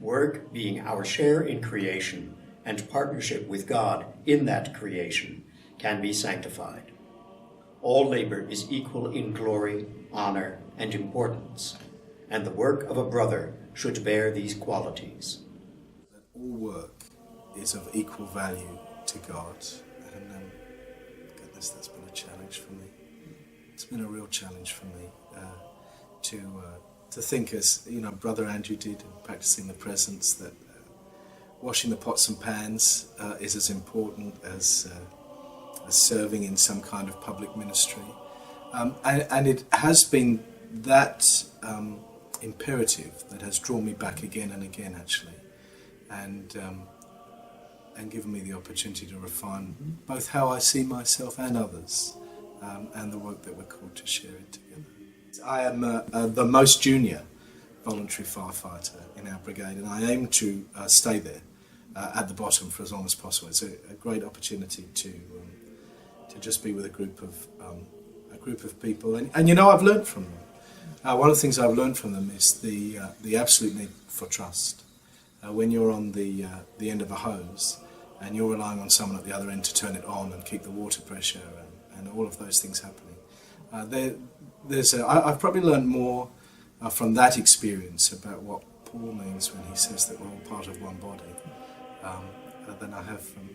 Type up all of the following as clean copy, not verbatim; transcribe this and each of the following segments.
Work being our share in creation and partnership with God in that creation can be sanctified. All labor is equal in glory, honor, and importance, and the work of a brother should bear these qualities. That all work is of equal value to God, and goodness, that's been a challenge for me. It's been a real challenge for me to think, as Brother Andrew did in practicing the presence, that washing the pots and pans is as important as serving in some kind of public ministry, and it has been that imperative that has drawn me back again and again, actually, and given me the opportunity to refine both how I see myself and others, and the work that we're called to share it together. I am the most junior voluntary firefighter in our brigade, and I aim to stay there at the bottom for as long as possible. It's a great opportunity to just be with a group of people, and I've learned from them. One of the things I've learned from them is the absolute need for trust. When you're on the end of a hose and you're relying on someone at the other end to turn it on and keep the water pressure and all of those things happening, I've probably learned more from that experience about what Paul means when he says that we're all part of one body than I have from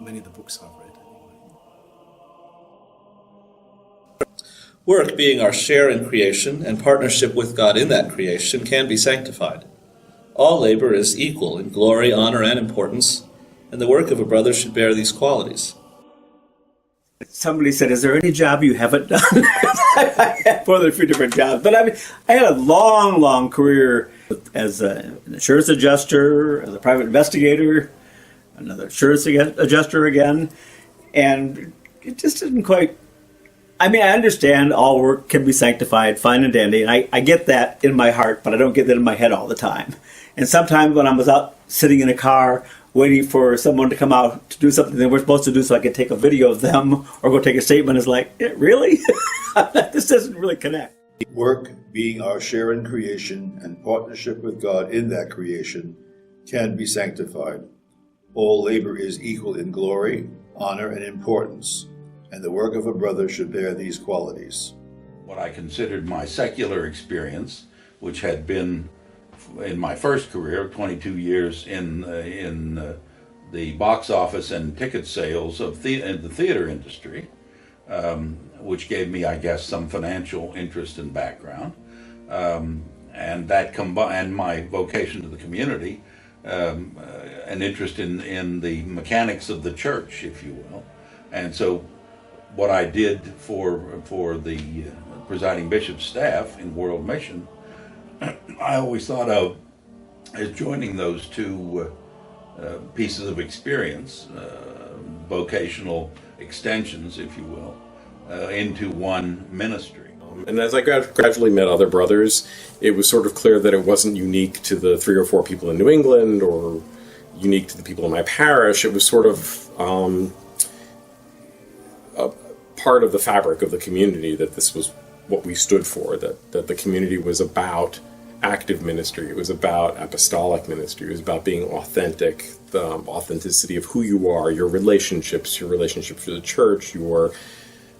many of the books I've read. Work being our share in creation and partnership with God in that creation can be sanctified. All labor is equal in glory, honor, and importance, and the work of a brother should bear these qualities. Somebody said, "Is there any job you haven't done?" I had more than a few different jobs, but I had a long career as an insurance adjuster, as a private investigator, another insurance adjuster again, and it just didn't quite. I understand all work can be sanctified, fine and dandy, and I get that in my heart, but I don't get that in my head all the time. And sometimes when I was out sitting in a car waiting for someone to come out to do something they were supposed to do so I could take a video of them or go take a statement, it's like, really? This doesn't really connect. Work being our share in creation and partnership with God in that creation can be sanctified. All labor is equal in glory, honor, and importance, and the work of a brother should bear these qualities. What I considered my secular experience, which had been in my first career, 22 years in the box office and ticket sales of the theater industry, which gave me, I guess, some financial interest and background, and that and my vocation to the community, an interest in the mechanics of the church, if you will. And so what I did for the presiding bishop's staff in World Mission, I always thought of as joining those two pieces of experience, vocational extensions, if you will, into one ministry. And as I gradually met other brothers, it was sort of clear that it wasn't unique to the 3 or 4 people in New England or unique to the people in my parish. It was sort of a part of the fabric of the community, that this was what we stood for, that the community was about active ministry, it was about apostolic ministry, it was about being authentic, the authenticity of who you are, your relationships to the church, your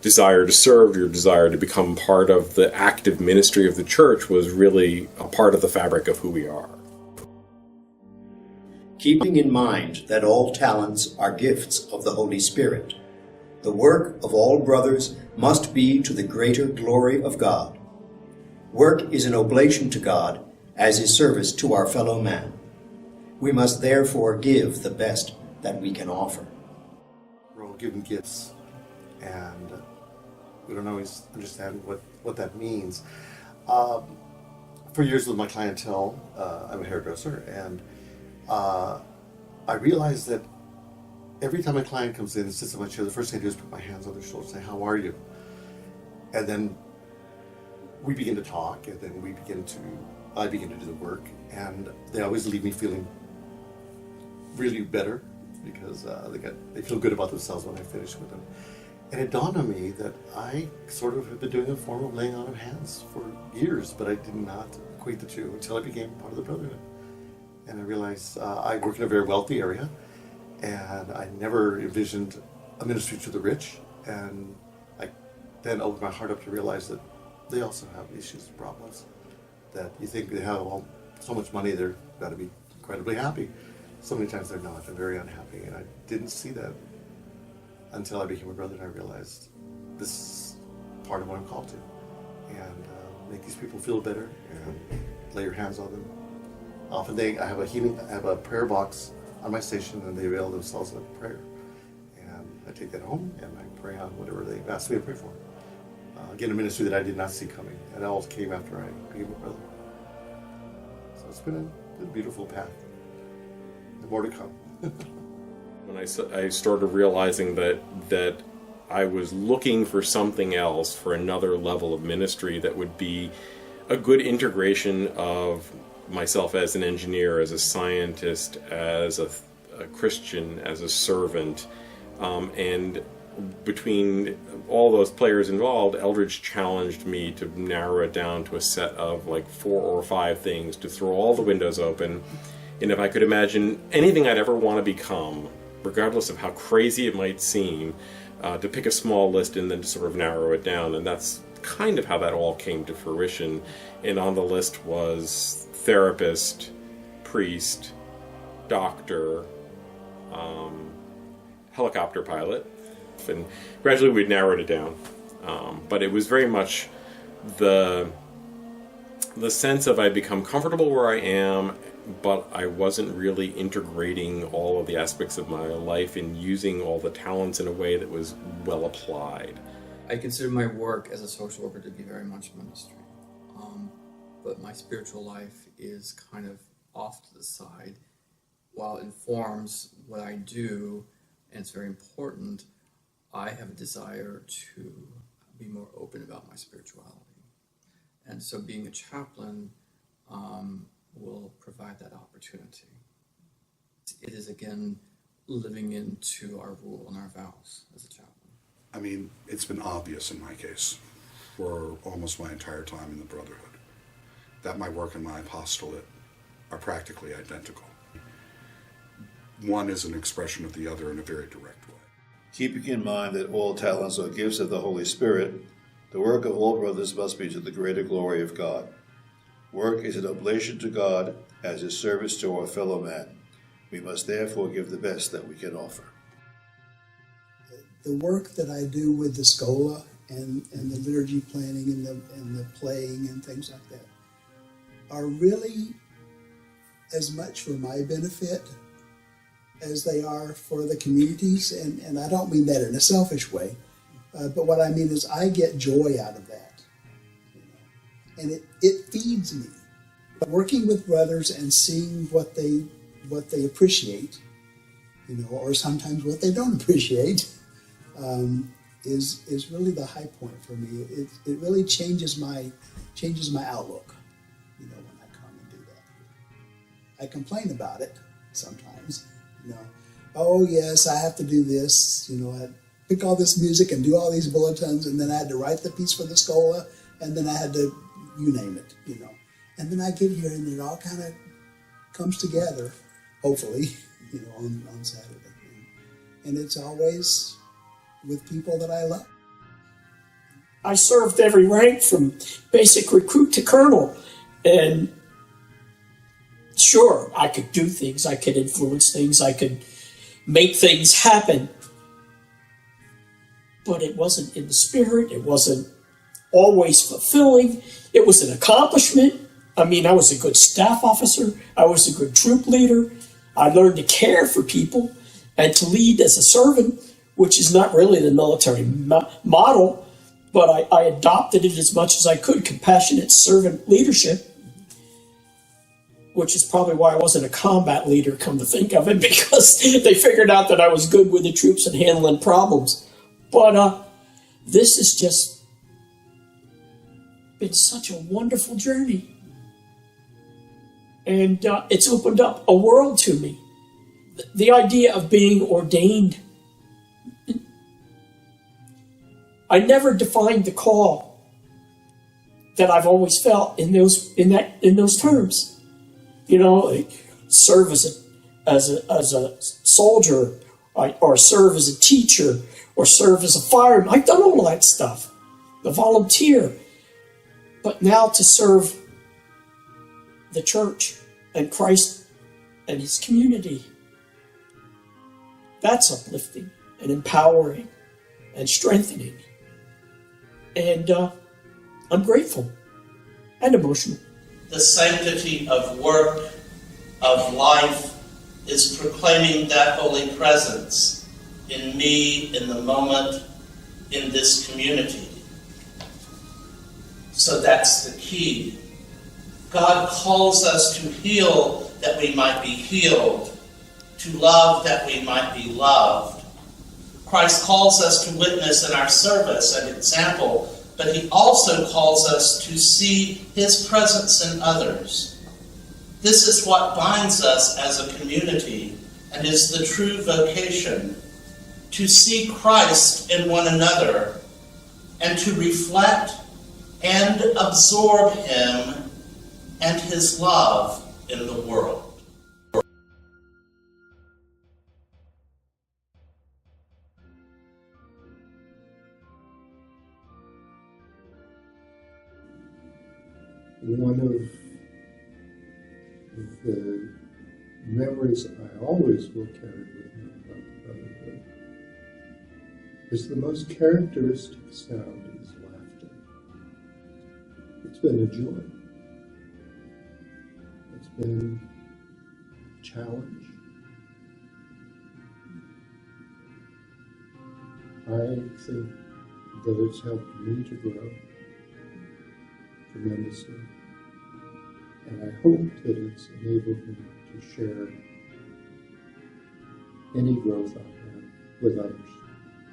desire to serve, your desire to become part of the active ministry of the church was really a part of the fabric of who we are. Keeping in mind that all talents are gifts of the Holy Spirit, the work of all brothers must be to the greater glory of God. Work is an oblation to God, as is service to our fellow man. We must therefore give the best that we can offer. We're all given gifts, and we don't always understand what that means. For years with my clientele, I'm a hairdresser, and I realized that every time a client comes in and sits in my chair, the first thing I do is put my hands on their shoulders and say, "How are you?" And then we begin to talk, and then I begin to do the work, and they always leave me feeling really better because they feel good about themselves when I finish with them. And it dawned on me that I sort of have been doing a form of laying on of hands for years, but I did not equate the two until I became part of the Brotherhood. And I realized I work in a very wealthy area, and I never envisioned a ministry to the rich. And I then opened my heart up to realize that they also have issues and problems. That you think they have so much money, they're got to be incredibly happy. So many times they're not. They're very unhappy. And I didn't see that until I became a brother, and I realized this is part of what I'm called to. And make these people feel better and lay your hands on them. Often I have a prayer box on my station, and they avail themselves of prayer. And I take that home and I pray on whatever they've asked me to pray for. Again, a ministry that I did not see coming. And that all came after I became a brother. So it's been a beautiful path. And more to come. When I started realizing that I was looking for something else, for another level of ministry that would be a good integration of myself as an engineer, as a scientist, as a Christian, as a servant, and between all those players involved, Eldridge challenged me to narrow it down to a set of like 4 or 5 things, to throw all the windows open, and if I could imagine anything I'd ever want to become, regardless of how crazy it might seem, to pick a small list and then to sort of narrow it down. And that's kind of how that all came to fruition. And on the list was therapist, priest, doctor, helicopter pilot, and gradually we narrowed it down. But it was very much the sense of I'd become comfortable where I am, but I wasn't really integrating all of the aspects of my life and using all the talents in a way that was well applied. I consider my work as a social worker to be very much ministry. But my spiritual life is kind of off to the side. While it informs what I do, and it's very important, I have a desire to be more open about my spirituality. And so being a chaplain will provide that opportunity. It is, again, living into our rule and our vows as a chaplain. I mean, it's been obvious in my case for almost my entire time in the Brotherhood that my work and my apostolate are practically identical. One is an expression of the other in a very direct way. Keeping in mind that all talents are gifts of the Holy Spirit, the work of all brothers must be to the greater glory of God. Work is an oblation to God as a service to our fellow man. We must therefore give the best that we can offer. The work that I do with the Scola and the liturgy planning and the playing and things like that are really as much for my benefit as they are for the communities, and I don't mean that in a selfish way, but what I mean is I get joy out of that, and it feeds me. Working with brothers and seeing what they appreciate, or sometimes what they don't appreciate, is really the high point for me. It really changes my outlook, when I come and do that. I complain about it sometimes, oh yes, I have to do this, I pick all this music and do all these bulletins, and then I had to write the piece for the Scola, and then I had to, you name it, and then I get here and it all kind of comes together, hopefully, on Saturday, and it's always with people that I love. I served every rank from basic recruit to colonel, and sure, I could do things, I could influence things, I could make things happen, but it wasn't in the spirit, it wasn't always fulfilling, it was an accomplishment. I mean, I was a good staff officer, I was a good troop leader, I learned to care for people and to lead as a servant, which is not really the military model, but I adopted it as much as I could, compassionate servant leadership, which is probably why I wasn't a combat leader, come to think of it, because they figured out that I was good with the troops and handling problems. But this has just been such a wonderful journey. And it's opened up a world to me. The idea of being ordained, I never defined the call that I've always felt in those terms. Like serve as a soldier, or serve as a teacher, or serve as a fireman. I've done all that stuff, the volunteer. But now to serve the church and Christ and his community, that's uplifting and empowering and strengthening. And I'm grateful and emotional. The sanctity of work, of life, is proclaiming that holy presence in me, in the moment, in this community. So that's the key. God calls us to heal that we might be healed, to love that we might be loved. Christ calls us to witness in our service and example, but he also calls us to see his presence in others. This is what binds us as a community and is the true vocation, to see Christ in one another and to reflect and absorb him and his love in the world. One of the memories I always will carry with me about the Brotherhood is the most characteristic sound is laughter. It's been a joy. It's been a challenge. I think that it's helped me to grow tremendously. And I hope that it's enabled me to share any growth I have with others.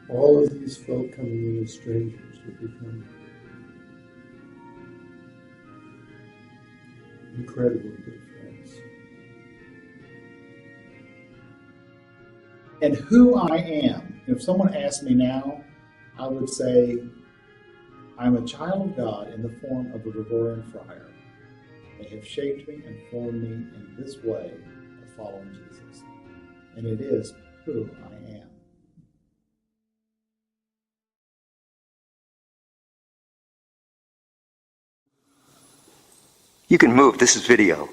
All of these folk coming in as strangers have become incredibly good friends. And who I am, if someone asked me now, I would say I'm a child of God in the form of a Gregorian friar. They have shaped me and formed me in this way of following Jesus. And it is who I am. You can move. This is video.